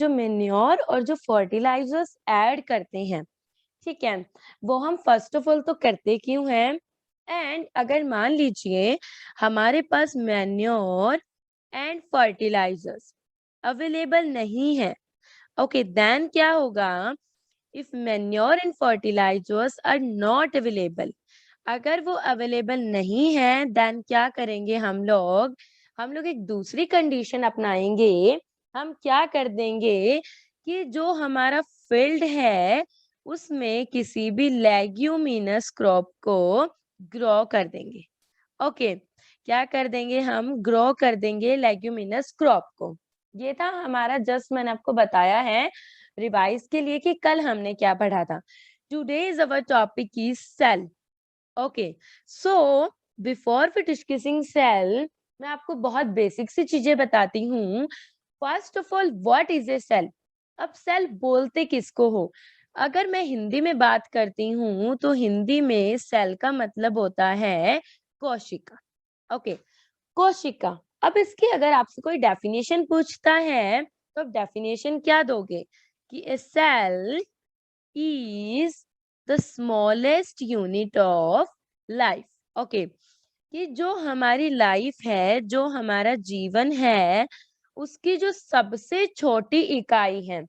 जो मेन्योर और जो फर्टिलाइजर्स ऐड करते हैं, ठीक है, वो हम फर्स्ट ऑफ ऑल तो करते क्यों हैं? एंड अगर मान लीजिए हमारे पास मेन्योर एंड फर्टिलाइजर्स अवेलेबल नहीं है, ओके, देन क्या होगा? If manure and fertilisers are not available, अगर वो अवेलेबल नहीं है, देन क्या करेंगे हम लोग एक दूसरी कंडीशन अपनाएंगे। हम क्या कर देंगे कि जो हमारा फील्ड है उसमें किसी भी लेग्यूमिनस क्रॉप को ग्रो कर देंगे। ओके, क्या कर देंगे? हम ग्रो कर देंगे लेग्यूमिनस क्रॉप को। ये था हमारा, जस्ट मैंने आपको बताया है रिवाइज के लिए कि कल हमने क्या पढ़ा था। Today's our topic is cell. Okay, so before we discussing cell, मैं आपको बहुत बेसिक सी चीजें बताती हूँ। First of all, what is a cell? अब सेल बोलते किसको हो? अगर मैं हिंदी में बात करती हूँ तो हिंदी में सेल का मतलब होता है कोशिका। ओके, कोशिका। अब इसकी अगर आपसे कोई डेफिनेशन पूछता है तो आप डेफिनेशन क्या दोगे? कि a cell is the smallest unit of life. Okay, कि जो हमारी लाइफ है, जो हमारा जीवन है, उसकी जो सबसे छोटी इकाई है,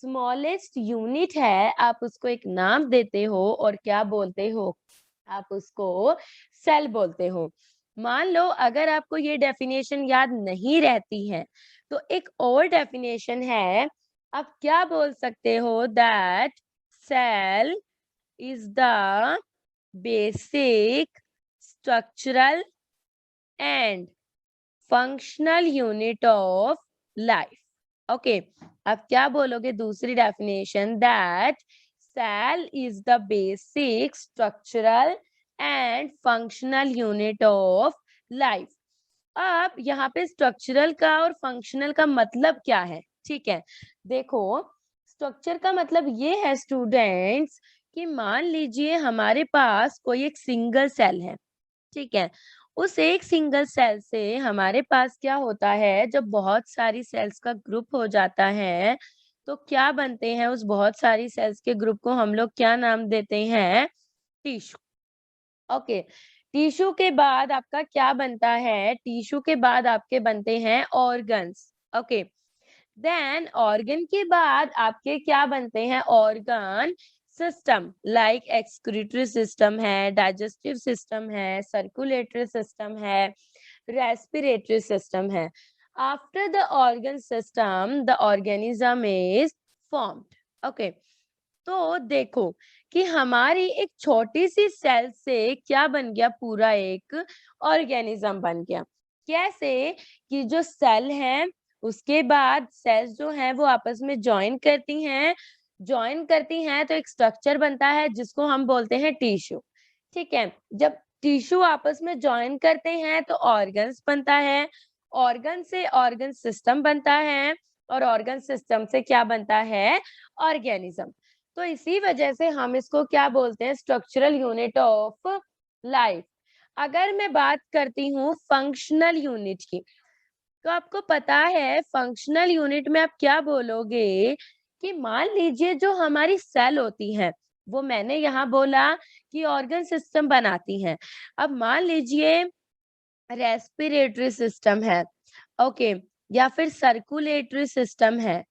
स्मॉलेस्ट यूनिट है, आप उसको एक नाम देते हो और क्या बोलते हो? आप उसको सेल बोलते हो। मान लो अगर आपको ये डेफिनेशन याद नहीं रहती है तो एक और डेफिनेशन है। आप क्या बोल सकते हो? That cell is the basic structural and functional unit of life. Okay, अब क्या बोलोगे? दूसरी definition, that cell is the basic structural and functional unit of life. अब यहाँ पे स्ट्रक्चरल का और फंक्शनल का मतलब क्या है? ठीक है, देखो, स्ट्रक्चर का मतलब ये है स्टूडेंट्स कि मान लीजिए हमारे पास कोई एक सिंगल सेल है, ठीक है, उस एक सिंगल सेल से हमारे पास क्या होता है? जब बहुत सारी सेल्स का ग्रुप हो जाता है तो क्या बनते हैं? उस बहुत सारी सेल्स के ग्रुप को हम लोग क्या नाम देते हैं? टिश्यू। ओके, टिश्यू के बाद आपका क्या बनता है? टिश्यू के बाद आपके बनते हैं ऑर्गन्स। ओके, देन ऑर्गन के बाद आपके क्या बनते हैं? Organ system, like excretory system है, डाइजेस्टिव सिस्टम है, सर्कुलेटरी सिस्टम है, रेस्पिरेटरी सिस्टम है। After the organ system the organism is formed. Okay, तो देखो कि हमारी एक छोटी सी सेल से क्या बन गया? पूरा एक ऑर्गेनिज्म बन गया। कैसे? कि जो सेल है उसके बाद सेल्स जो हैं वो आपस में ज्वाइन करती हैं तो एक स्ट्रक्चर बनता है जिसको हम बोलते हैं टिश्यू। ठीक है, जब टिश्यू आपस में ज्वाइन करते हैं तो ऑर्गन्स बनता है, ऑर्गन से ऑर्गन सिस्टम बनता है और ऑर्गन सिस्टम से क्या बनता है? ऑर्गेनिज्म। तो इसी वजह से हम इसको क्या बोलते हैं? Structural unit of life. अगर मैं बात करती हूँ फंक्शनल यूनिट की, तो आपको पता है फंक्शनल यूनिट में आप क्या बोलोगे? कि मान लीजिए जो हमारी सेल होती है वो मैंने यहाँ बोला कि ऑर्गन सिस्टम बनाती हैं। अब मान लीजिए रेस्पिरेटरी सिस्टम है, ओके, या फिर सर्कुलेटरी सिस्टम है।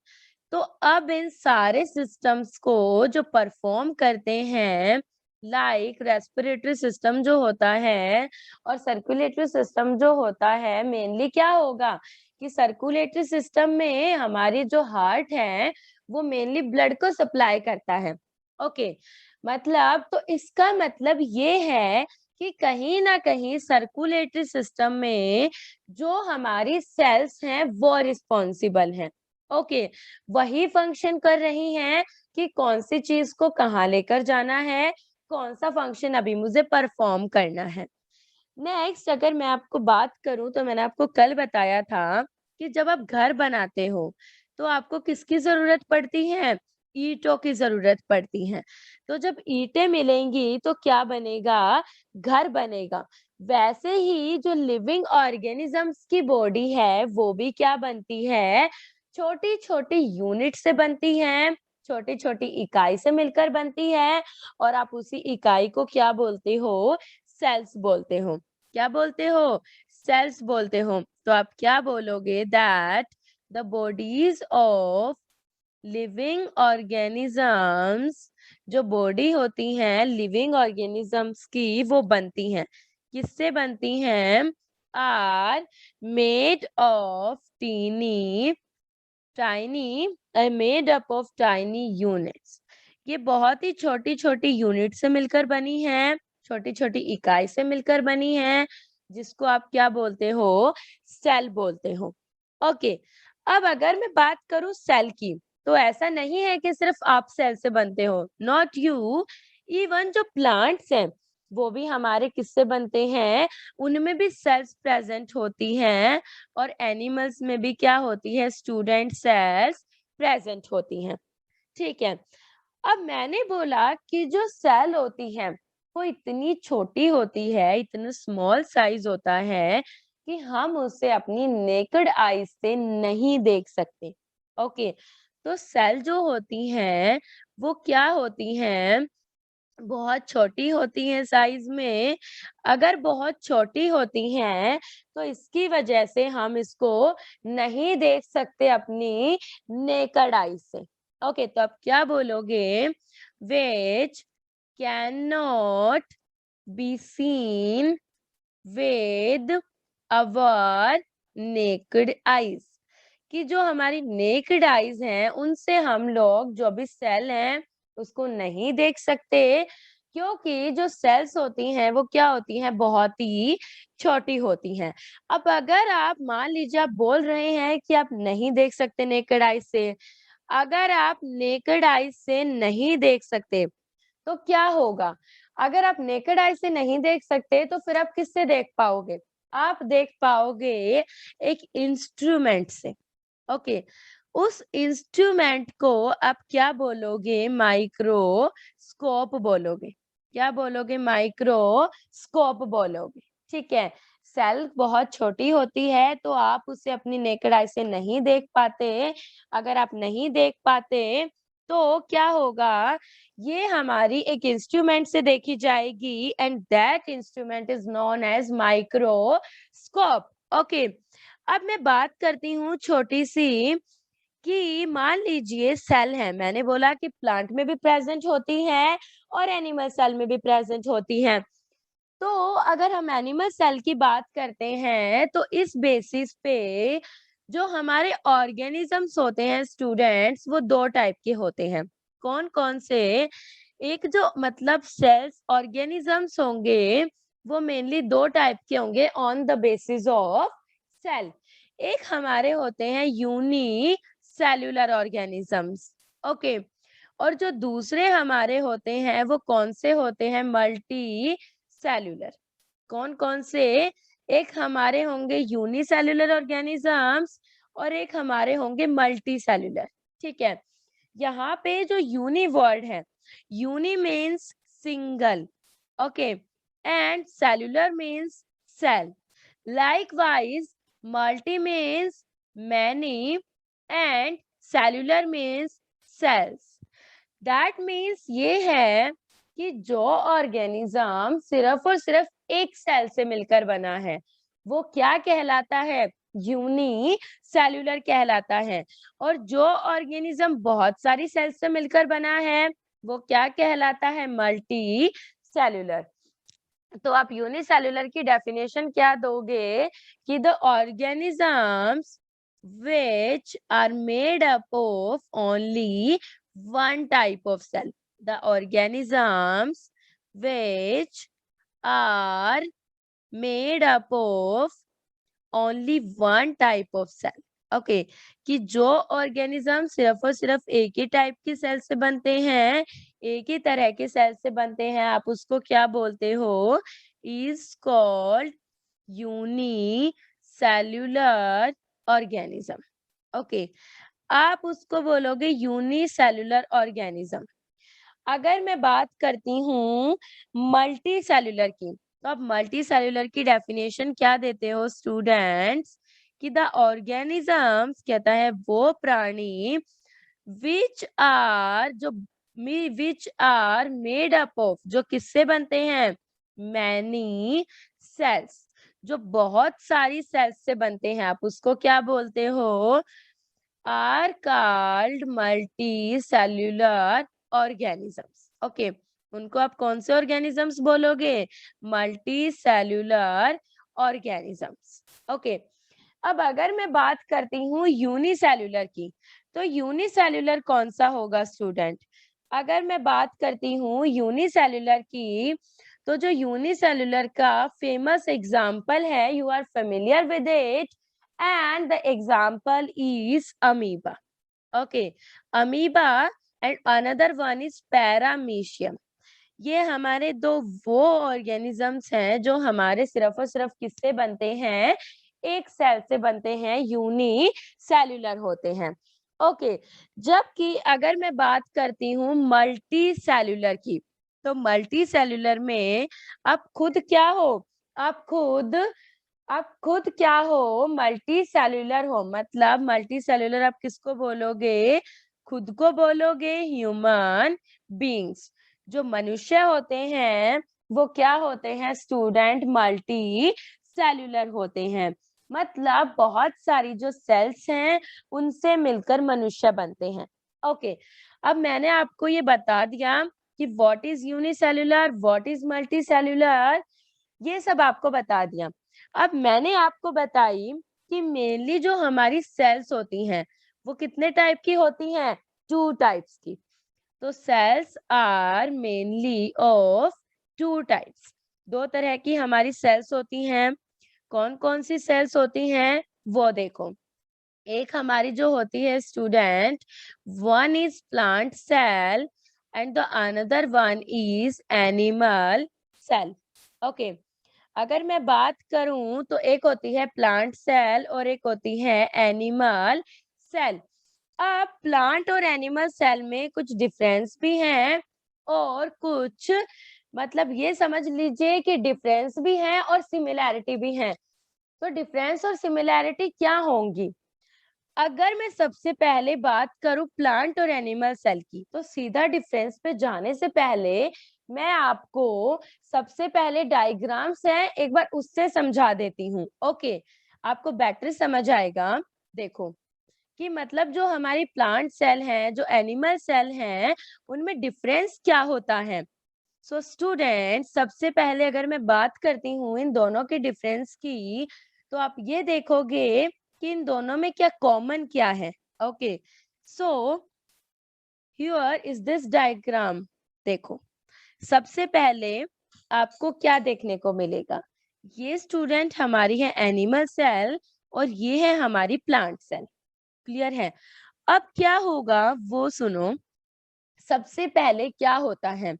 तो अब इन सारे सिस्टम्स को जो परफॉर्म करते हैं, लाइक रेस्पिरेटरी सिस्टम जो होता है और सर्कुलेटरी सिस्टम जो होता है, मेनली क्या होगा? कि सर्कुलेटरी सिस्टम में हमारी जो हार्ट है वो मेनली ब्लड को सप्लाई करता है। ओके, मतलब तो इसका मतलब ये है कि कहीं ना कहीं सर्कुलेटरी सिस्टम में जो हमारी सेल्स हैं वो रिस्पॉन्सिबल हैं। ओके, वही फंक्शन कर रही हैं कि कौन सी चीज को कहाँ लेकर जाना है, कौन सा फंक्शन अभी मुझे परफॉर्म करना है। नेक्स्ट अगर मैं आपको बात करूं तो मैंने आपको कल बताया था कि जब आप घर बनाते हो तो आपको किसकी जरूरत पड़ती है? ईंटों की जरूरत पड़ती है। तो जब ईंटें मिलेंगी तो क्या बनेगा? घर बनेगा। वैसे ही जो लिविंग ऑर्गेनिजम्स की बॉडी है वो भी क्या बनती है? छोटी छोटी यूनिट से बनती हैं, छोटी छोटी इकाई से मिलकर बनती है, और आप उसी इकाई को क्या बोलते हो? सेल्स बोलते हो। क्या बोलते हो? सेल्स बोलते हो। तो आप क्या बोलोगे? That the bodies of living organisms, जो बॉडी होती हैं लिविंग ऑर्गेनिजम्स की, वो बनती हैं। किससे बनती हैं? Are made of teeny tiny made up of tiny units. ये बहुत ही छोटी छोटी यूनिट से मिलकर बनी है, छोटी छोटी इकाई से मिलकर बनी है, जिसको आप क्या बोलते हो? सेल बोलते हो। ओके, अब अगर मैं बात करूं सेल की, तो ऐसा नहीं है कि सिर्फ आप सेल से बनते हो, नॉट यू। इवन जो प्लांट्स हैं वो भी हमारे किससे बनते हैं? उनमें भी सेल्स प्रेजेंट होती हैं, और एनिमल्स में भी क्या होती है? स्टूडेंट सेल्स प्रेजेंट होती हैं। ठीक है। अब मैंने बोला कि जो सेल होती है वो इतनी छोटी होती है, इतना स्मॉल साइज होता है कि हम उसे अपनी नेकेड आईज से नहीं देख सकते। ओके, तो सेल जो होती हैं वो क्या होती हैं? बहुत छोटी होती हैं साइज में। अगर बहुत छोटी होती हैं तो इसकी वजह से हम इसको नहीं देख सकते अपनी नेकेड आई से। ओके, तो आप क्या बोलोगे? which cannot be seen with our naked eyes, कि जो हमारी नेकेड आईज हैं उनसे हम लोग जो भी सेल हैं उसको नहीं देख सकते, क्योंकि जो सेल्स होती हैं वो क्या होती हैं? बहुत ही छोटी होती हैं। अब अगर आप मान लीजिए आप बोल रहे हैं कि आप नहीं देख सकते नेकेड आईज से, अगर आप नेकेड आईज से नहीं देख सकते तो क्या होगा? अगर आप नेकेड आई से नहीं देख सकते तो फिर आप किससे देख पाओगे? आप देख पाओगे एक इंस्ट्रूमेंट से। ओके, उस इंस्ट्रूमेंट को आप क्या बोलोगे? माइक्रोस्कोप बोलोगे। क्या बोलोगे? माइक्रोस्कोप बोलोगे। ठीक है। सेल बहुत छोटी होती है तो आप उसे अपनी नेकेड आई से नहीं देख पाते। अगर आप नहीं देख पाते तो क्या होगा? ये हमारी एक इंस्ट्रूमेंट से देखी जाएगी, and that instrument is known as microscope. Okay, अब मैं बात करती हूँ छोटी सी, कि मान लीजिए सेल है, मैंने बोला कि प्लांट में भी प्रेजेंट होती है और एनिमल सेल में भी प्रेजेंट होती है। तो अगर हम एनिमल सेल की बात करते हैं तो इस बेसिस पे जो हमारे ऑर्गेनिजम्स होते हैं स्टूडेंट्स, वो दो टाइप के होते हैं। कौन कौन से? एक जो मतलब सेल्स ऑर्गेनिजम्स होंगे वो मेनली दो टाइप के होंगे on the basis of cell. एक हमारे होते हैं यूनी सेल्यूलर ऑर्गेनिजम्स। ओके, और जो दूसरे हमारे होते हैं वो कौन से होते हैं? Multi cellular. कौन कौन से? एक हमारे होंगे यूनिसेल्युलर ऑर्गेनिजम्स और एक हमारे होंगे मल्टी सेल्यूलर। ठीक है। यहाँ पे जो यूनी वर्ड है, uni means single, okay, and cellular means cell. Likewise, multi means many and cellular means cells. That means ये है कि जो ऑर्गेनिज्म सिर्फ और सिर्फ एक सेल से मिलकर बना है वो क्या कहलाता है? यूनी सेल्यूलर कहलाता है। और जो ऑर्गेनिज्म बहुत सारी सेल से मिलकर बना है वो क्या कहलाता है? Multi cellular. तो आप यूनिसेल्युलर की डेफिनेशन क्या दोगे? कि the organisms which are made up of only one type of cell. The organisms which are made up of only one type of cell. Okay, कि जो ऑर्गेनिज्म सिर्फ और सिर्फ एक ही टाइप की सेल से बनते हैं, एक ही तरह के सेल से बनते हैं, आप उसको क्या बोलते हो? Is called unicellular organism. Okay, आप उसको बोलोगे यूनी सेल्यूलर ऑर्गेनिज्म। अगर मैं बात करती हूँ मल्टी सेल्यूलर की, तो आप मल्टी सेल्यूलर की डेफिनेशन क्या देते हो स्टूडेंट्स? कि द ऑर्गेनिजम्स कहता है वो प्राणी which are made up of, जो किससे बनते हैं, मैनी सेल्स, जो बहुत सारी सेल्स से बनते हैं, आप उसको क्या बोलते हो, are called multicellular organisms. Okay, उनको आप कौन से ऑर्गेनिजम्स बोलोगे, मल्टी सेल्यूलर ऑर्गेनिजम्स। ओके, अब अगर मैं बात करती हूँ यूनिसेल्यूलर की, तो यूनिसेल्यूलर कौन सा होगा स्टूडेंट, अगर मैं बात करती हूँ यूनिसेल्यूलर की, तो जो यूनिसेल्यूलर का फेमस एग्जाम्पल है, you are familiar with it, and the example is amoeba. Okay, amoeba and another one is paramecium. ये हमारे दो वो ऑर्गेनिजम्स हैं जो हमारे सिर्फ और सिर्फ किससे बनते हैं, एक सेल से बनते हैं, यूनी सेल्यूलर होते हैं। ओके, जबकि अगर मैं बात करती हूँ मल्टी सेल्यूलर की, तो मल्टी सेल्यूलर में आप खुद क्या हो, आप खुद आप खुद क्या हो, मल्टी सेल्यूलर हो, मतलब मल्टी सेल्यूलर आप किसको बोलोगे, खुद को बोलोगे, ह्यूमन बींग्स। जो मनुष्य होते हैं वो क्या होते हैं स्टूडेंट, मल्टी सेल्यूलर होते हैं, मतलब बहुत सारी जो सेल्स हैं उनसे मिलकर मनुष्य बनते हैं। ओके, अब मैंने आपको ये बता दिया कि what is unicellular, what is multi cellular, ये सब आपको बता दिया। अब मैंने आपको बताई कि मेनली जो हमारी सेल्स होती हैं वो कितने टाइप की होती हैं, 2 टाइप्स की। तो cells are mainly of 2 types, 2 तरह की हमारी सेल्स होती हैं। कौन कौन सी सेल्स होती हैं वो देखो, एक हमारी जो होती है student, one is plant cell and the another one is animal cell. Okay, अगर मैं बात करूं तो एक होती है प्लांट सेल और एक होती है एनिमल सेल। अब प्लांट और एनिमल सेल में कुछ डिफरेंस भी हैं और कुछ, मतलब ये समझ लीजिए कि डिफरेंस भी है और सिमिलैरिटी भी है। तो डिफरेंस और सिमिलैरिटी क्या होंगी, अगर मैं सबसे पहले बात करूं प्लांट और एनिमल सेल की, तो सीधा डिफरेंस पे जाने से पहले मैं आपको सबसे पहले डायग्राम्स है एक बार उससे समझा देती हूँ। ओके, आपको बेटर समझ आएगा। देखो कि मतलब जो हमारी प्लांट सेल है, जो एनिमल सेल है, उनमें डिफरेंस क्या होता है। सो स्टूडेंट, सबसे पहले अगर मैं बात करती हूँ इन दोनों के डिफरेंस की, तो आप ये देखोगे कि इन दोनों में क्या कॉमन क्या है। Okay, so here is this diagram. देखो, सबसे पहले आपको क्या देखने को मिलेगा, ये स्टूडेंट हमारी है एनिमल सेल और ये है हमारी प्लांट सेल। क्लियर है। अब क्या होगा वो सुनो, सबसे पहले क्या होता है,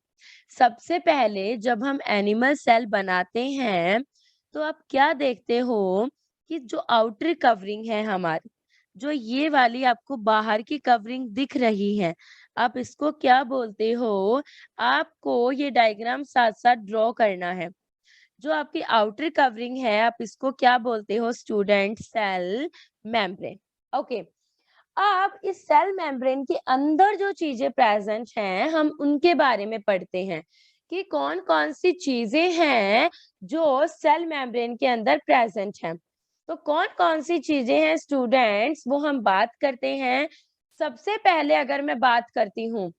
सबसे पहले जब हम एनिमल सेल बनाते हैं तो आप क्या देखते हो कि जो आउटर कवरिंग है हमारी, जो ये वाली आपको बाहर की कवरिंग दिख रही है, आप इसको क्या बोलते हो, आपको ये डायग्राम साथ साथ ड्रॉ करना है। जो आपकी आउटर कवरिंग है आप इसको क्या बोलते हो स्टूडेंट, सेल मेम्ब्रेन। ओके, अब इस सेल मेम्ब्रेन के अंदर जो चीजें प्रेजेंट हैं हम उनके बारे में पढ़ते हैं कि कौन कौन सी चीजें हैं जो सेल मेम्ब्रेन के अंदर प्रेजेंट हैं। तो कौन कौन सी चीजें हैं स्टूडेंट्स वो हम बात करते हैं। सबसे पहले अगर मैं बात करती हूँ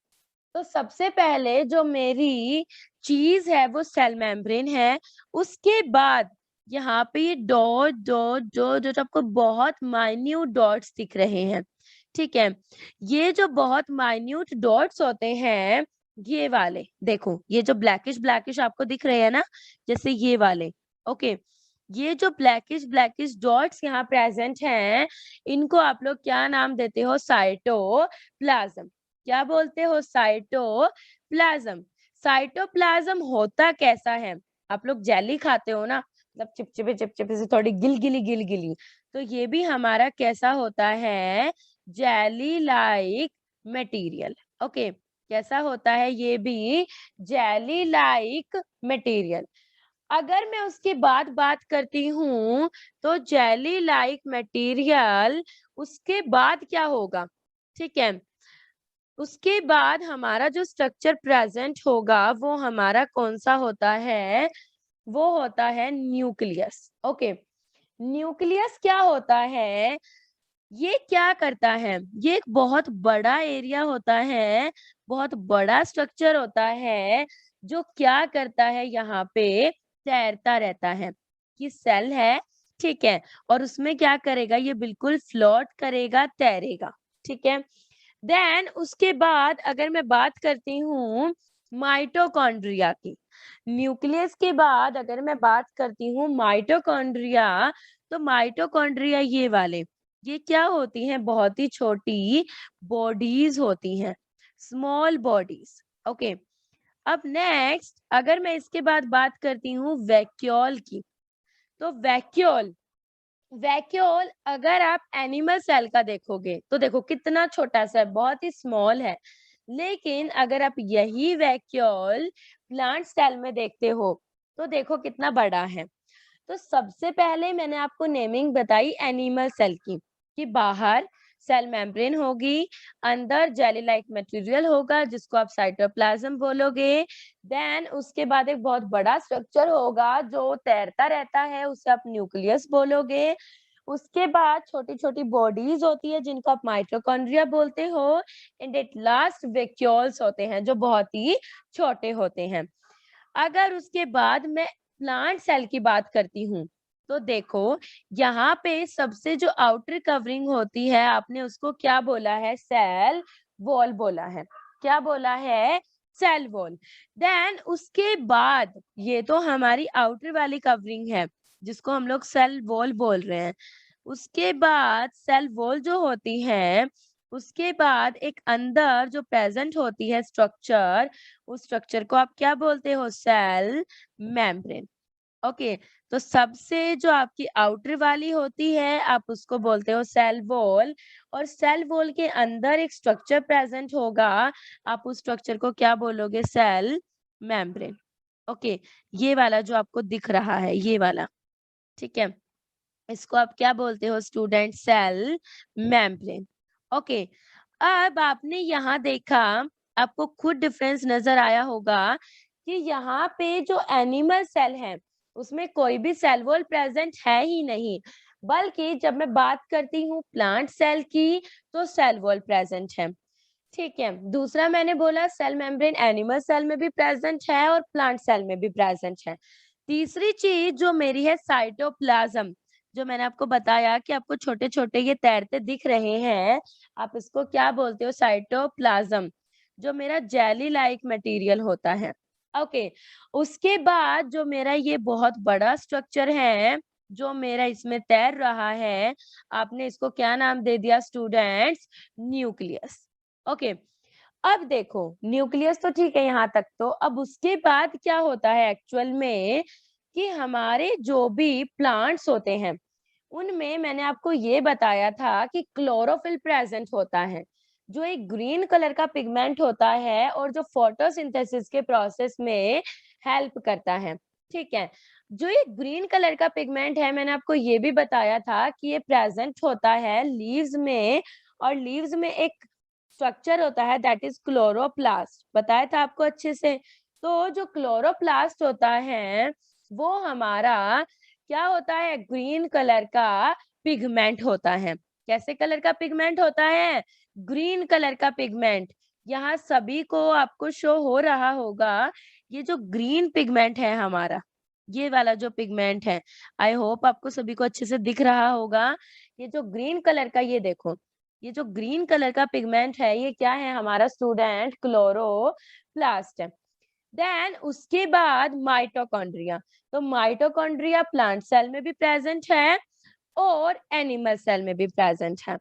तो सबसे पहले जो मेरी चीज है वो सेल मेम्ब्रेन है। उसके बाद यहाँ पे ये डॉट डॉट डॉट डॉट आपको बहुत माइन्यूट डॉट्स दिख रहे हैं, ठीक है। ये जो बहुत माइन्यूट डॉट्स होते हैं, ये वाले देखो, ये जो ब्लैकिश ब्लैकिश आपको दिख रहे हैं ना, जैसे ये वाले। ओके, ये जो ब्लैकिश ब्लैकिश डॉट्स यहाँ प्रेजेंट हैं, इनको आप लोग क्या नाम देते हो, साइटोप्लाज्म। क्या बोलते हो, साइटोप्लाज्म। साइटोप्लाज्म होता कैसा है, आप लोग जेली खाते हो ना, मतलब चिपचिपे से थोड़ी गिल गिली, तो ये भी हमारा कैसा होता है, जेली लाइक मटेरियल। ओके, कैसा होता है ये भी, जेली लाइक मटेरियल। अगर मैं उसके बाद बात करती हूँ तो जेली लाइक मटेरियल, उसके बाद क्या होगा? ठीक है, उसके बाद हमारा जो स्ट्रक्चर प्रेजेंट होगा वो हमारा कौन सा होता है? वो होता है न्यूक्लियस। ओके, न्यूक्लियस क्या होता है? ये क्या करता है? ये एक बहुत बड़ा एरिया होता है, बहुत बड़ा स्ट्रक्चर होता है, जो क्या करता है यहाँ पे तैरता रहता है। कि सेल है, ठीक है, और उसमें क्या करेगा? ये बिल्कुल फ्लोट करेगा, तैरेगा, ठीक है। देन उसके बाद अगर मैं बात करती हूँ माइटोकॉन्ड्रिया की, न्यूक्लियस के बाद अगर मैं बात करती हूँ माइटोकॉन्ड्रिया, तो माइटोकॉन्ड्रिया ये क्या होती हैं? बहुत ही छोटी बॉडीज होती हैं, स्मॉल बॉडीज। ओके, अब नेक्स्ट अगर मैं इसके बाद बात करती हूँ वैक्यूल की, तो वैक्यूल वैक्यूल अगर आप एनिमल सेल का देखोगे तो देखो कितना छोटा सा है, बहुत ही स्मॉल है। लेकिन अगर आप यही वैक्यूल प्लांट सेल में देखते हो तो देखो कितना बड़ा है। तो सबसे पहले मैंने आपको नेमिंग बताई एनिमल सेल की, कि बाहर सेल मेम्ब्रेन होगी, अंदर जेली लाइक मटेरियल होगा जिसको आप साइटोप्लाज्म बोलोगे। देन उसके बाद एक बहुत बड़ा स्ट्रक्चर होगा जो तैरता रहता है, उसे आप न्यूक्लियस बोलोगे। उसके बाद छोटी छोटी बॉडीज होती है जिनको आप माइटोकॉन्ड्रिया बोलते हो। एंड एट लास्ट वैक्यूल्स होते हैं जो बहुत ही छोटे होते हैं। अगर उसके बाद मैं प्लांट सेल की बात करती हूँ तो देखो यहाँ पे सबसे जो आउटर कवरिंग होती है आपने उसको क्या बोला है? सेल वॉल बोला है। क्या बोला है? Cell wall. देन उसके बाद ये तो हमारी आउटर वाली कवरिंग है जिसको हम लोग सेल वॉल बोल रहे हैं। उसके बाद सेल वॉल जो होती है, उसके बाद एक अंदर जो प्रेजेंट होती है स्ट्रक्चर, उस स्ट्रक्चर को आप क्या बोलते हो? Cell membrane. ओके, तो सबसे जो आपकी आउटर वाली होती है आप उसको बोलते हो सेल वॉल, और सेल वॉल के अंदर एक स्ट्रक्चर प्रेजेंट होगा, आप उस स्ट्रक्चर को क्या बोलोगे? Cell membrane. ओके, ये वाला जो आपको दिख रहा है, ये वाला, ठीक है, इसको आप क्या बोलते हो स्टूडेंट? Cell membrane. ओके, अब आपने यहाँ देखा, आपको खुद डिफरेंस नजर आया होगा कि यहाँ पे जो एनिमल सेल है उसमें कोई भी सेल वॉल प्रेजेंट है ही नहीं, बल्कि जब मैं बात करती हूँ प्लांट सेल की तो सेल वॉल प्रेजेंट है। ठीक है, दूसरा मैंने बोला सेल मेम्ब्रेन एनिमल सेल में भी प्रेजेंट है और प्लांट सेल में भी प्रेजेंट है। तीसरी चीज जो मेरी है साइटोप्लाज्म, जो मैंने आपको बताया कि आपको छोटे छोटे ये तैरते दिख रहे हैं, आप इसको क्या बोलते हो? साइटोप्लाज्म, जो मेरा जेली लाइक मटेरियल होता है। ओके, उसके बाद जो मेरा ये बहुत बड़ा स्ट्रक्चर है जो मेरा इसमें तैर रहा है, आपने इसको क्या नाम दे दिया स्टूडेंट्स? न्यूक्लियस। ओके, अब देखो न्यूक्लियस तो ठीक है यहाँ तक, तो अब उसके बाद क्या होता है एक्चुअल में कि हमारे जो भी प्लांट्स होते हैं उनमें मैंने आपको ये बताया था कि क्लोरोफिल प्रेजेंट होता है, जो एक ग्रीन कलर का पिगमेंट होता है और जो फोटोसिंथेसिस के प्रोसेस में हेल्प करता है। ठीक है, जो ये ग्रीन कलर का पिगमेंट है मैंने आपको ये भी बताया था कि ये प्रेजेंट होता है लीव्स में, और लीव्स में एक स्ट्रक्चर होता है दैट इज क्लोरोप्लास्ट, बताया था आपको अच्छे से। तो जो क्लोरोप्लास्ट होता है वो हमारा क्या होता है? ग्रीन कलर का पिगमेंट होता है। कैसे कलर का पिगमेंट होता है? ग्रीन कलर का पिगमेंट। यहाँ सभी को आपको शो हो रहा होगा, ये जो ग्रीन पिगमेंट है हमारा, ये वाला जो पिगमेंट है, आई होप आपको सभी को अच्छे से दिख रहा होगा। ये जो ग्रीन कलर का, ये देखो, ये जो ग्रीन कलर का पिगमेंट है ये क्या है हमारा स्टूडेंट? क्लोरोप्लास्ट है। देन उसके बाद माइटोकॉन्ड्रिया, तो माइटोकॉन्ड्रिया प्लांट सेल में भी प्रेजेंट है और एनिमल सेल में भी प्रेजेंट है।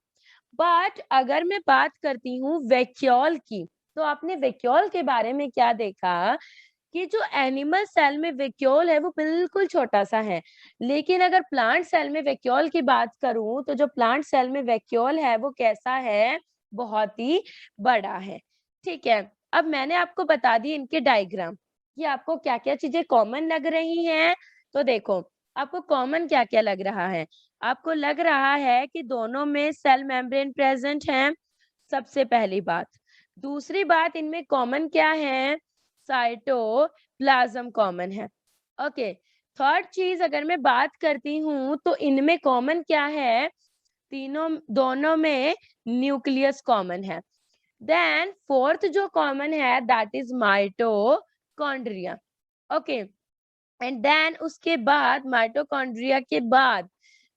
बट अगर मैं बात करती हूँ वैक्यूल की, तो आपने वैक्यूल के बारे में क्या देखा कि जो एनिमल सेल में वैक्यूल है वो बिल्कुल छोटा सा है, लेकिन अगर प्लांट सेल में वैक्यूल की बात करूं तो जो प्लांट सेल में वैक्यूल है वो कैसा है? बहुत ही बड़ा है। ठीक है, अब मैंने आपको बता दी इनके डायग्राम, कि आपको क्या-क्या चीजें कॉमन लग रही हैं। तो देखो, आपको कॉमन क्या-क्या लग रहा है? आपको लग रहा है कि दोनों में सेल मेम्ब्रेन प्रेजेंट है, सबसे पहली बात। दूसरी बात, इनमें कॉमन क्या है? साइटोप्लाज्म कॉमन है। ओके, थर्ड चीज अगर मैं बात करती हूँ तो इनमें कॉमन क्या है? तीनों दोनों में न्यूक्लियस कॉमन है। देन फोर्थ जो कॉमन है that is mitochondria. Okay, and then उसके बाद माइटोकॉन्ड्रिया के बाद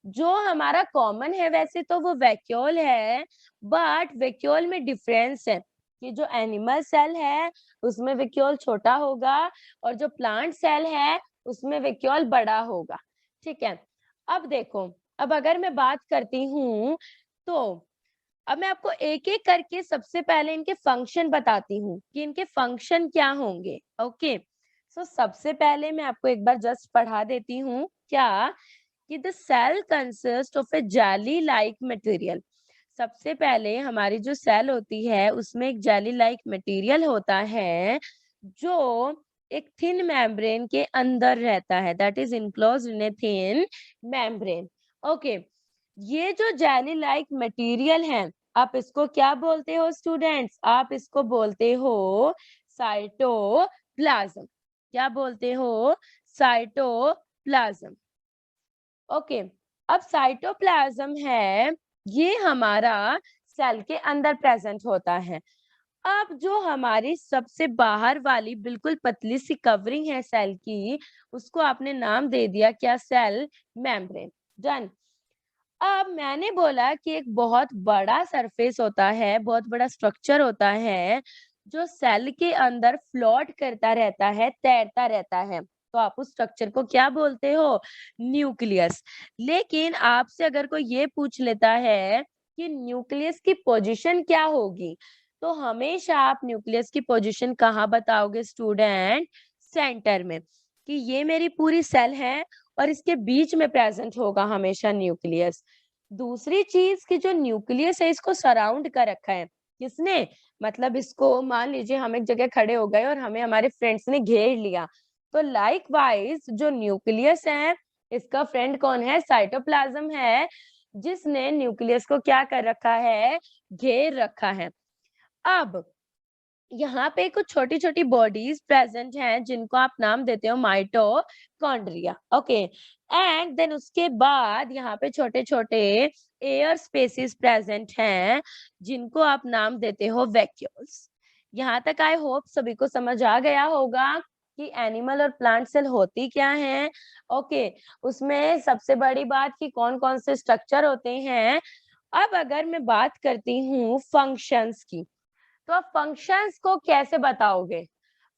जो हमारा कॉमन है वैसे तो वो वैक्यूल है, बट वैक्यूल में डिफरेंस है कि जो एनिमल सेल है उसमें वैक्यूल छोटा होगा और जो प्लांट सेल है उसमें वैक्यूल बड़ा होगा। ठीक है, अब देखो, अब अगर मैं बात करती हूँ तो अब मैं आपको एक एक करके सबसे पहले इनके फंक्शन बताती हूँ कि इनके फंक्शन क्या होंगे। ओके, सो सबसे पहले मैं आपको एक बार जस्ट पढ़ा देती हूँ क्या, कि the cell consist of a jelly like material. सबसे पहले हमारी जो सेल होती है उसमें एक जेली लाइक मटेरियल होता है जो एक थिन मेम्ब्रेन के अंदर रहता है, that is enclosed in a thin membrane. Okay, ये जो जेली लाइक मटेरियल है आप इसको क्या बोलते हो स्टूडेंट्स? आप इसको बोलते हो साइटोप्लाज्म। क्या बोलते हो? साइटोप्लाज्म। ओके, अब साइटोप्लाज्म है ये हमारा सेल के अंदर प्रेजेंट होता है। अब जो हमारी सबसे बाहर वाली बिल्कुल पतली सी कवरिंग है सेल की, उसको आपने नाम दे दिया क्या? Cell membrane. डन। अब मैंने बोला कि एक बहुत बड़ा सरफेस होता है, बहुत बड़ा स्ट्रक्चर होता है जो सेल के अंदर फ्लोट करता रहता है, तैरता रहता है। तो आप उस स्ट्रक्चर को क्या बोलते हो? न्यूक्लियस। लेकिन आपसे अगर कोई ये पूछ लेता है कि न्यूक्लियस की पोजीशन क्या होगी, तो हमेशा आप न्यूक्लियस की पोजीशन कहाँ बताओगे स्टूडेंट? सेंटर में, कि ये मेरी पूरी सेल है और इसके बीच में प्रेजेंट होगा हमेशा न्यूक्लियस। दूसरी चीज कि जो न्यूक्लियस है इसको सराउंड कर रखा है। किसने? मतलब इसको मान लीजिए हम एक जगह खड़े हो गए और हमें हमारे फ्रेंड्स ने घेर लिया, तो लाइकवाइज जो न्यूक्लियस है इसका फ्रेंड कौन है? साइटोप्लाज्म है, जिसने न्यूक्लियस को क्या कर रखा है? घेर रखा है। अब यहाँ पे कुछ छोटी-छोटी बॉडीज प्रेजेंट हैं जिनको आप नाम देते हो माइटोकॉन्ड्रिया। ओके, एंड देन उसके बाद यहाँ पे छोटे-छोटे एयर स्पेसिस प्रेजेंट हैं जिनको आप नाम देते हो वैक्यूल्स। यहाँ तक आई होप सभी को समझ आ गया होगा कि एनिमल और प्लांट सेल होती क्या है। ओके, उसमें सबसे बड़ी बात कि कौन-कौन से स्ट्रक्चर होते हैं। अब अगर मैं बात करती हूँ फंक्शंस की, तो आप फंक्शंस को कैसे बताओगे?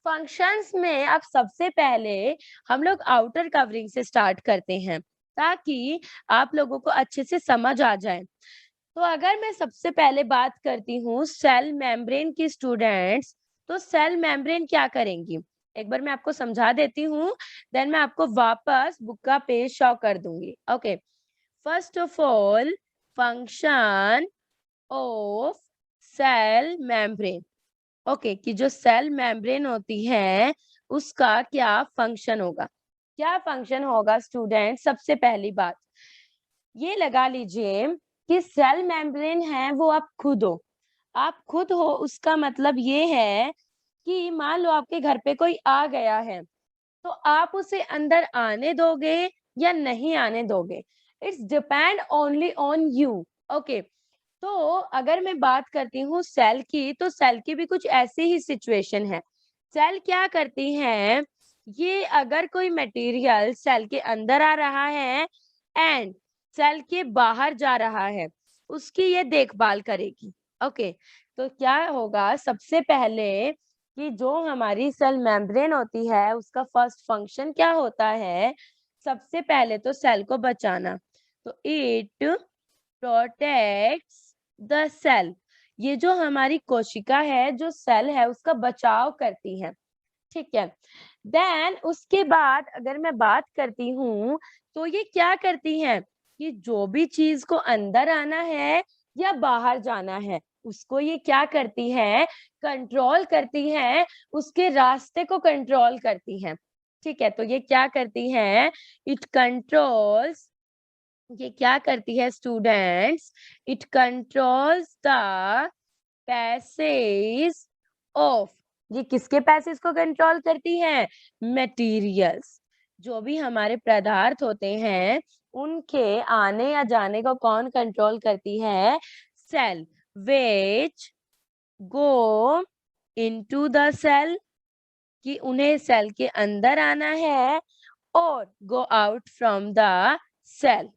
फंक्शंस में आप सबसे पहले हम लोग आउटर कवरिंग से स्टार्ट करते हैं ताकि आप लोगों को अच्छे से समझ आ जाए। तो अगर मैं सबसे पहले बात करती हूँ सेल मेम्ब्रेन की स्टूडेंट्स, तो सेल मेम्ब्रेन क्या करेंगी? एक बार मैं आपको समझा देती हूँ, देन मैं आपको वापस बुक का पेज शो कर दूंगी। Okay, first of all, function of cell membrane. Okay, कि जो सेल मेम्ब्रेन होती है उसका क्या फंक्शन होगा? क्या फंक्शन होगा स्टूडेंट? सबसे पहली बात ये लगा लीजिए कि सेल मेम्ब्रेन है वो आप खुद हो। आप खुद हो उसका मतलब ये है कि मान लो आपके घर पे कोई आ गया है, तो आप उसे अंदर आने दोगे या नहीं आने दोगे? It's depend only on you. Okay, तो अगर मैं बात करती हूँ सेल की, तो सेल की भी कुछ ऐसी ही सिचुएशन है। सेल क्या करती हैं? ये अगर कोई मटेरियल सेल के अंदर आ रहा है एंड सेल के बाहर जा रहा है, उसकी ये देखभाल करेगी। ओके, तो क्या होगा सबसे पहले कि जो हमारी सेल मेम्ब्रेन होती है उसका फर्स्ट फंक्शन क्या होता है? सबसे पहले तो सेल को बचाना। तो इट प्रोटेक्ट्स द सेल। ये जो हमारी कोशिका है, जो सेल है उसका बचाव करती है। ठीक है, देन उसके बाद अगर मैं बात करती हूँ तो ये क्या करती हैं कि जो भी चीज को अंदर आना है या बाहर जाना है उसको ये क्या करती है, कंट्रोल करती है, उसके रास्ते को कंट्रोल करती है। ठीक है, तो ये क्या करती है, इट कंट्रोल्स, ये क्या करती है students, it controls the passage of, ये किसके पैसेज को कंट्रोल करती है, मटेरियल्स, जो भी हमारे पदार्थ होते हैं उनके आने या जाने को कौन कंट्रोल करती है, cell, which go into the cell, कि उन्हें सेल के अंदर आना है, और go out from the cell,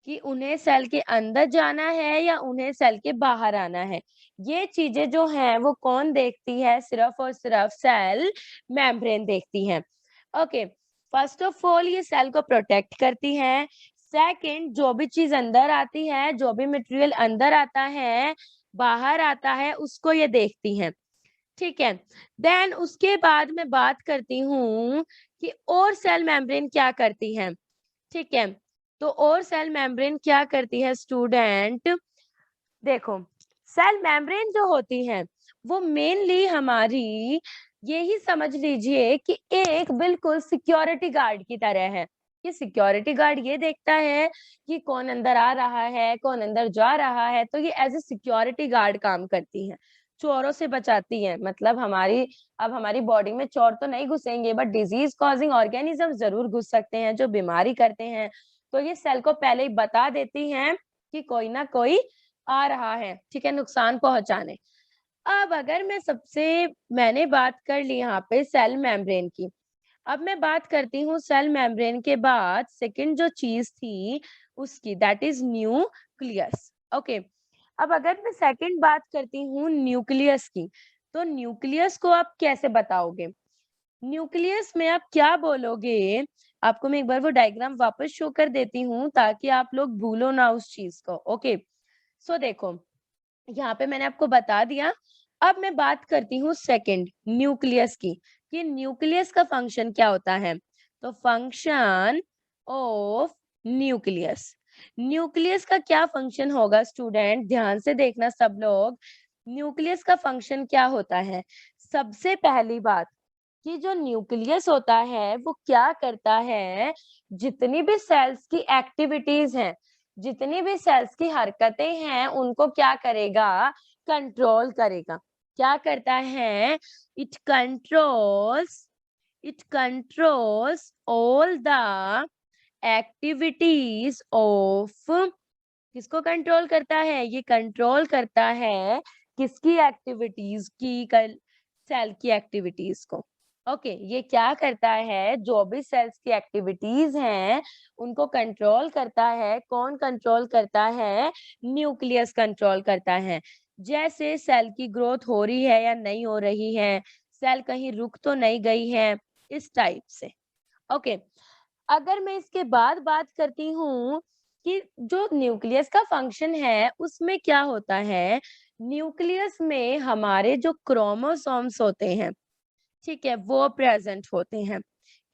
कि उन्हें सेल के अंदर जाना है या उन्हें सेल के बाहर आना है। ये चीजें जो हैं वो कौन देखती है, सिर्फ और सिर्फ सेल मेम्ब्रेन देखती है। ओके, फर्स्ट ऑफ ऑल ये सेल को प्रोटेक्ट करती है। सेकंड, जो भी चीज अंदर आती है, जो भी मटेरियल अंदर आता है, बाहर आता है, उसको ये देखती है। ठीक है, देन उसके बाद मैं बात करती हूँ कि और सेल मेम्ब्रेन क्या करती है। ठीक है, तो और सेल मेम्ब्रेन क्या करती है स्टूडेंट, देखो, सेल मेम्ब्रेन जो होती है वो मेनली हमारी, यही समझ लीजिए कि एक बिल्कुल सिक्योरिटी गार्ड की तरह है। ये सिक्योरिटी गार्ड ये देखता है कि कौन अंदर आ रहा है, कौन अंदर जा रहा है, तो ये एज ए सिक्योरिटी गार्ड काम करती है, चोरों से बचाती है। मतलब हमारी, अब हमारी बॉडी में चोर तो नहीं घुसेंगे, बट डिजीज कॉजिंग ऑर्गेनिज्म जरूर घुस सकते हैं जो बीमारी करते हैं, तो ये सेल को पहले ही बता देती हैं कि कोई ना कोई आ रहा है, ठीक है, नुकसान पहुंचाने। अब अगर मैं सबसे, मैंने बात कर ली यहाँ पे सेल मेम्ब्रेन की, अब मैं बात करती हूँ सेल मेम्ब्रेन के बाद सेकंड जो चीज थी उसकी, दैट इज न्यूक्लियस। ओके, अब अगर मैं सेकंड बात करती हूँ न्यूक्लियस की, तो न्यूक्लियस को आप कैसे बताओगे, न्यूक्लियस में आप क्या बोलोगे, आपको मैं एक बार वो डायग्राम वापस शो कर देती हूँ ताकि आप लोग भूलो ना उस चीज को। ओके, सो देखो, यहाँ पे मैंने आपको बता दिया। अब मैं बात करती हूँ सेकंड न्यूक्लियस की, कि न्यूक्लियस का फंक्शन क्या होता है। तो फंक्शन ऑफ न्यूक्लियस, न्यूक्लियस का क्या फंक्शन होगा स्टूडेंट, ध्यान से देखना सब लोग, न्यूक्लियस का फंक्शन क्या होता है। सबसे पहली बात, कि जो न्यूक्लियस होता है वो क्या करता है, जितनी भी सेल्स की एक्टिविटीज हैं, जितनी भी सेल्स की हरकतें हैं, उनको क्या करेगा, कंट्रोल करेगा। क्या करता है, it controls, it controls all the activities of, किसको कंट्रोल करता है, ये कंट्रोल करता है किसकी एक्टिविटीज की, सेल की एक्टिविटीज को। ओके, ये क्या करता है, जो भी सेल्स की एक्टिविटीज हैं उनको कंट्रोल करता है। कौन कंट्रोल करता है, न्यूक्लियस कंट्रोल करता है। जैसे सेल की ग्रोथ हो रही है या नहीं हो रही है, सेल कहीं रुक तो नहीं गई है, इस टाइप से। ओके, अगर मैं इसके बाद बात करती हूँ कि जो न्यूक्लियस का फंक्शन है उसमें क्या होता है, न्यूक्लियस में हमारे जो क्रोमोसोम्स होते हैं, ठीक है, वो प्रेजेंट होते हैं।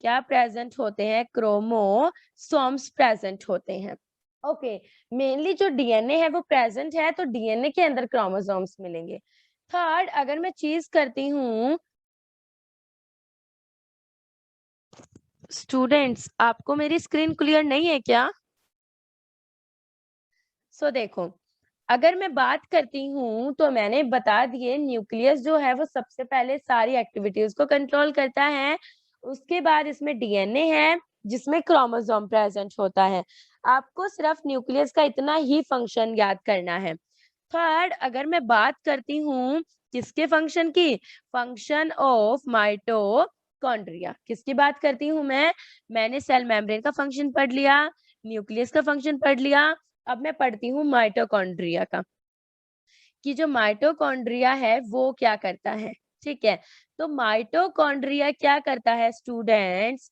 क्या प्रेजेंट होते हैं, क्रोमोसोम्स प्रेजेंट होते हैं। ओके, मेनली जो डीएनए है वो प्रेजेंट है, तो डीएनए के अंदर क्रोमोसोम्स मिलेंगे। थर्ड, अगर मैं चीज करती हूँ, स्टूडेंट्स आपको मेरी स्क्रीन क्लियर नहीं है क्या, देखो, अगर मैं बात करती हूँ तो मैंने बता दिए न्यूक्लियस जो है वो सबसे पहले सारी एक्टिविटीज को कंट्रोल करता है। उसके बाद इसमें डीएनए है जिसमें क्रोमोसोम प्रेजेंट होता है। आपको सिर्फ न्यूक्लियस का इतना ही फंक्शन याद करना है। थर्ड, अगर मैं बात करती हूँ किसके फंक्शन की, फंक्शन ऑफ माइटोकॉन्ड्रिया, किसकी बात करती हूँ मैं, मैंने सेल मेम्ब्रेन का फंक्शन पढ़ लिया, न्यूक्लियस का फंक्शन पढ़ लिया, अब मैं पढ़ती हूँ माइटोकॉन्ड्रिया का, कि जो माइटोकॉन्ड्रिया है वो क्या करता है। ठीक है, तो माइटोकॉन्ड्रिया क्या करता है स्टूडेंट्स,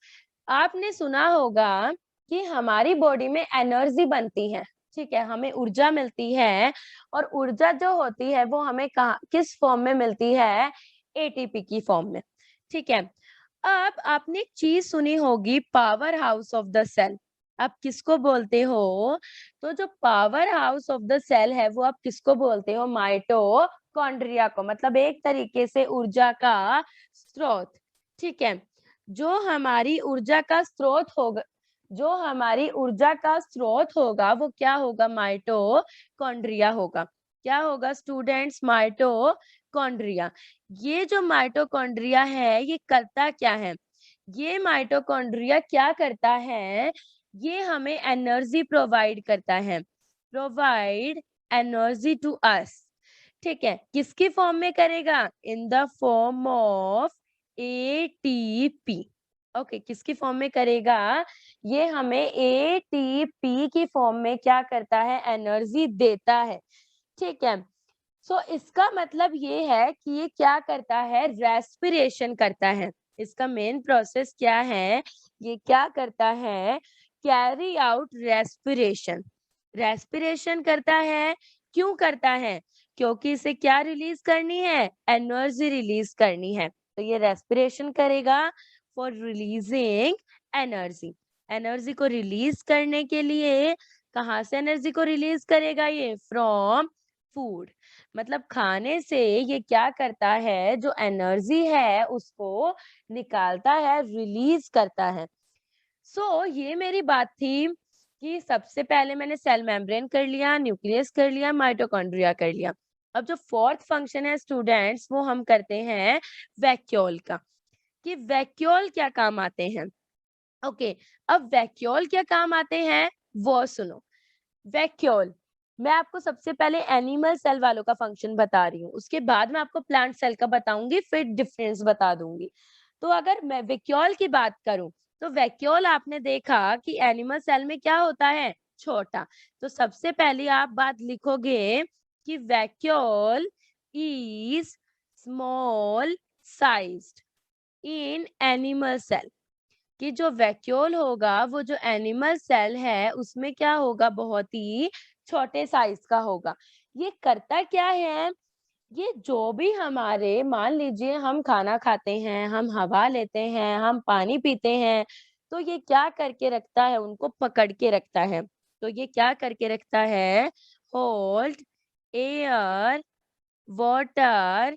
आपने सुना होगा कि हमारी बॉडी में एनर्जी बनती है, ठीक है, हमें ऊर्जा मिलती है, और ऊर्जा जो होती है वो हमें कहाँ, किस फॉर्म में मिलती है, एटीपी की फॉर्म में। ठीक है, अब आपने एक चीज सुनी होगी, powerhouse of the cell. आप किसको बोलते हो? तो जो powerhouse of the cell है वो आप किसको बोलते हो? माइटोकॉन्ड्रिया को, मतलब एक तरीके से ऊर्जा का स्रोत। ठीक है, जो हमारी ऊर्जा का स्रोत होगा, जो हमारी ऊर्जा का स्रोत होगा वो क्या होगा? माइटोकॉन्ड्रिया होगा। क्या होगा स्टूडेंट्स? माइटोकॉन्ड्रिया। ये जो माइटोकॉन्ड्रिया है ये करता क्या है? ये माइटोकॉन्ड्रिया क्या करता है? ये हमें एनर्जी प्रोवाइड करता है, प्रोवाइड एनर्जी टू अस। ठीक है, किसकी फॉर्म में करेगा? In the form of ATP. Okay, किसकी फॉर्म में करेगा? ये हमें एटीपी की फॉर्म में क्या करता है? एनर्जी देता है। ठीक है, सो इसका मतलब ये है कि ये क्या करता है? रेस्पिरेशन करता है। इसका मेन प्रोसेस क्या है? ये क्या करता है? Carry out respiration. रेस्पिरेशन करता है। क्यों करता है? क्योंकि इसे क्या रिलीज करनी है? एनर्जी रिलीज करनी है। तो ये रेस्पिरेशन करेगा फॉर रिलीजिंग एनर्जी। एनर्जी को रिलीज करने के लिए कहाँ से एनर्जी को रिलीज करेगा? ये फ्रॉम फूड। मतलब खाने से ये क्या करता है? जो एनर्जी है उसको निकालता है, रिलीज करता है। ये मेरी बात थी कि सबसे पहले मैंने सेल मेम्ब्रेन कर लिया, न्यूक्लियस कर लिया, माइटोकॉन्ड्रिया कर लिया। अब जो फोर्थ फंक्शन है स्टूडेंट्स वो हम करते हैं वैक्यूल का, कि वैक्यूल क्या काम आते हैं। ओके, अब वैक्यूल क्या काम आते हैं वो सुनो। वैक्यूल, मैं आपको सबसे पहले एनिमल सेल वालों का फंक्शन बता रही हूँ, उसके बाद मैं आपको प्लांट सेल का बताऊंगी, फिर डिफरेंस बता दूंगी। तो अगर मैं वैक्यूल की बात करूं, तो वैक्यूल आपने देखा कि एनिमल सेल में क्या होता है? छोटा। तो सबसे पहले आप बात लिखोगे कि vacuole is small sized in animal cell, कि जो वैक्यूल होगा वो जो एनिमल सेल है उसमें क्या होगा? बहुत ही छोटे साइज का होगा। ये करता क्या है? ये जो भी हमारे, मान लीजिए हम खाना खाते हैं, हम हवा लेते हैं, हम पानी पीते हैं, तो ये क्या करके रखता है? उनको पकड़ के रखता है। तो ये क्या करके रखता है? Hold air, water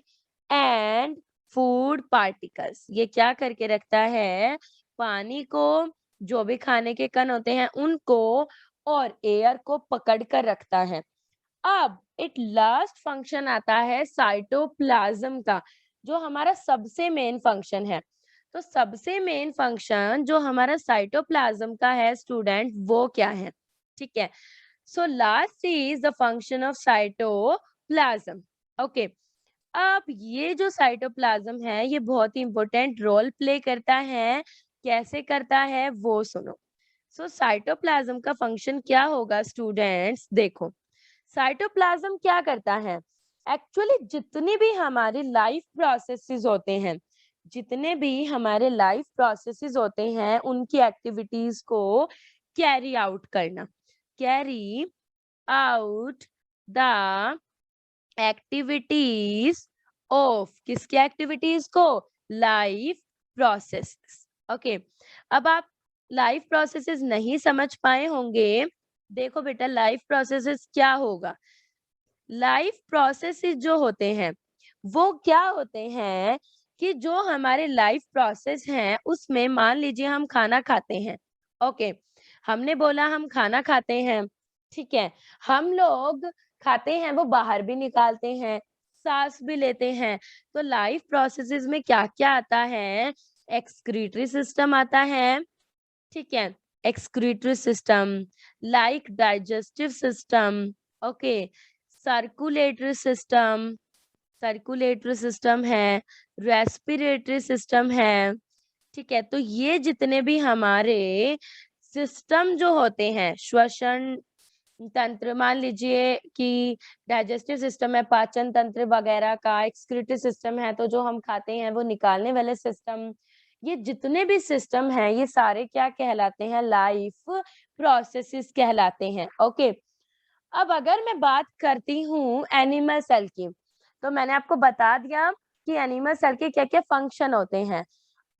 and food particles. ये क्या करके रखता है? पानी को, जो भी खाने के कण होते हैं उनको, और एयर को पकड़ कर रखता है। अब एक लास्ट फंक्शन आता है साइटोप्लाज्म का, जो हमारा सबसे मेन फंक्शन है। तो सबसे मेन फंक्शन जो हमारा साइटोप्लाज्म का है स्टूडेंट, वो क्या है? ठीक है, so last is the function of cytoplasm. Okay, अब ये जो साइटोप्लाज्म है ये बहुत ही इंपॉर्टेंट रोल प्ले करता है। कैसे करता है वो सुनो। साइटोप्लाज्म का फंक्शन क्या होगा स्टूडेंट्स? देखो, साइटोप्लाज्म क्या करता है? एक्चुअली जितनी भी हमारी लाइफ प्रोसेसेस होते हैं, जितने भी हमारे लाइफ प्रोसेसेस होते हैं उनकी एक्टिविटीज को कैरी आउट करना। Carry out the activities of, किसकी एक्टिविटीज को? Life processes. ओके, अब आप लाइफ प्रोसेसेस नहीं समझ पाए होंगे। देखो बेटा, लाइफ प्रोसेसेस क्या होगा? लाइफ प्रोसेसेस जो होते हैं वो क्या होते हैं? कि जो हमारे लाइफ प्रोसेस हैं उसमें मान लीजिए हम खाना खाते हैं। ओके, हमने बोला हम खाना खाते हैं। ठीक है, हम लोग खाते हैं, वो बाहर भी निकालते हैं, सांस भी लेते हैं। तो लाइफ प्रोसेसेस में क्या क्या आता है? एक्सक्रीटरी सिस्टम आता है। ठीक है, excretory system, like digestive system. Okay, circulatory system, circulatory system है, रेस्पिरेटरी सिस्टम है। ठीक है, तो ये जितने भी हमारे सिस्टम जो होते हैं, श्वसन तंत्र, मान लीजिए कि डाइजेस्टिव सिस्टम है, पाचन तंत्र वगैरह का, एक्सक्रीटरी सिस्टम है, तो जो हम खाते हैं वो निकालने वाले सिस्टम, ये जितने भी सिस्टम हैं ये सारे क्या कहलाते हैं? लाइफ प्रोसेसेस कहलाते हैं। ओके, अब अगर मैं बात करती हूँ एनिमल सेल की, तो मैंने आपको बता दिया कि एनिमल सेल के क्या क्या फंक्शन होते हैं।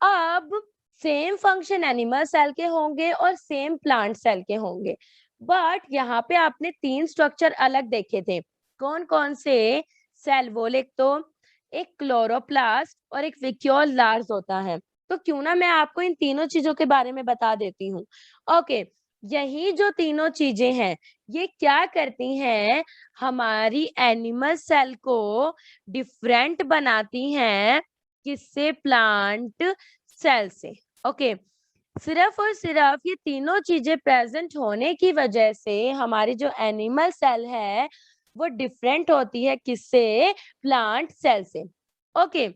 अब सेम फंक्शन एनिमल सेल के होंगे और सेम प्लांट सेल के होंगे, बट यहाँ पे आपने 3 स्ट्रक्चर अलग देखे थे। कौन कौन से? सेल वॉल एक तो, एक क्लोरोप्लास्ट और एक वैक्यूल लार्ज होता है। तो क्यों ना मैं आपको इन तीनों चीजों के बारे में बता देती हूँ। ओके, यही जो तीनों चीजें हैं, ये क्या करती हैं? हमारी एनिमल सेल को डिफरेंट बनाती हैं। किससे? प्लांट सेल से। ओके, सिर्फ और सिर्फ ये तीनों चीजें प्रेजेंट होने की वजह से हमारी जो एनिमल सेल है वो डिफरेंट होती है। किससे? प्लांट सेल से। ओके,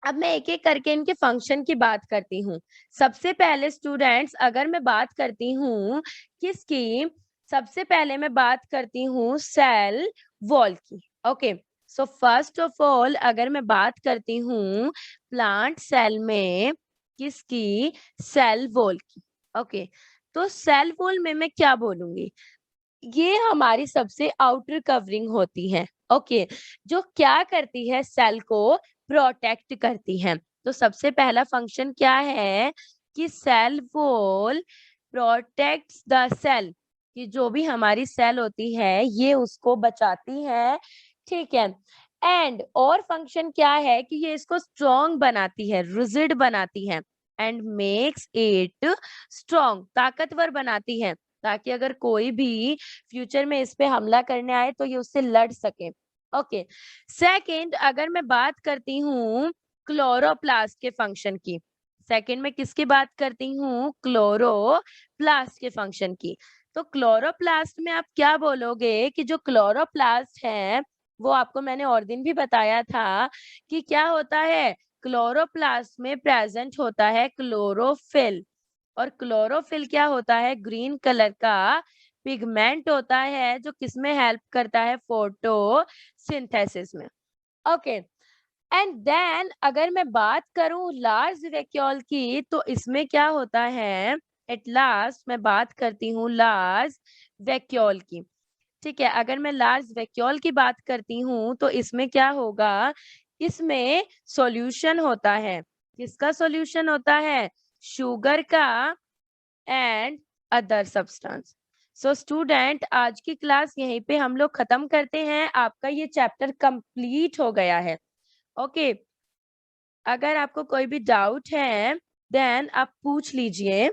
अब मैं एक एक करके इनके फंक्शन की बात करती हूँ। सबसे पहले स्टूडेंट्स, अगर मैं बात करती हूँ किसकी, सबसे पहले मैं बात करती हूँ सेल वॉल की। Okay, so first of all अगर मैं बात करती हूँ प्लांट सेल में किसकी, सेल वॉल की। ओके, तो सेल वॉल में मैं क्या बोलूंगी? ये हमारी सबसे आउटर कवरिंग होती है। ओके, जो क्या करती है? सेल को प्रोटेक्ट करती है। तो सबसे पहला फंक्शन क्या है कि cell wall protects the cell, कि जो भी हमारी सेल होती है ये उसको बचाती है। ठीक है, एंड और फंक्शन क्या है कि ये इसको स्ट्रॉन्ग बनाती है, रिजिड बनाती है, एंड मेक्स इट स्ट्रॉन्ग, ताकतवर बनाती है, ताकि अगर कोई भी फ्यूचर में इस पे हमला करने आए तो ये उससे लड़ सके। ओके, सेकंड अगर मैं बात करती हूँ क्लोरोप्लास्ट के फंक्शन की, सेकंड में किसकी बात करती हूँ? क्लोरोप्लास्ट के फंक्शन की। तो क्लोरोप्लास्ट में आप क्या बोलोगे कि जो क्लोरोप्लास्ट है वो आपको मैंने और दिन भी बताया था कि क्या होता है? क्लोरोप्लास्ट में प्रेजेंट होता है क्लोरोफिल, और क्लोरोफिल क्या होता है? ग्रीन कलर का पिगमेंट होता है जो किसमें हेल्प करता है? फोटोसिंथेसिस में। ओके, एंड देन अगर मैं बात करूं लार्ज वैक्यूल की, तो इसमें क्या होता है? एट लास्ट मैं बात करती हूँ लार्ज वैक्यूल की। ठीक है, अगर मैं लार्ज वैक्यूल की बात करती हूँ तो इसमें क्या होगा? इसमें सॉल्यूशन होता है। किसका सॉल्यूशन होता है? शुगर का and other substance. So student, आज की क्लास यहीं पे हम लोग खत्म करते हैं। आपका ये चैप्टर कंप्लीट हो गया है। ओके, अगर आपको कोई भी डाउट है देन आप पूछ लीजिए।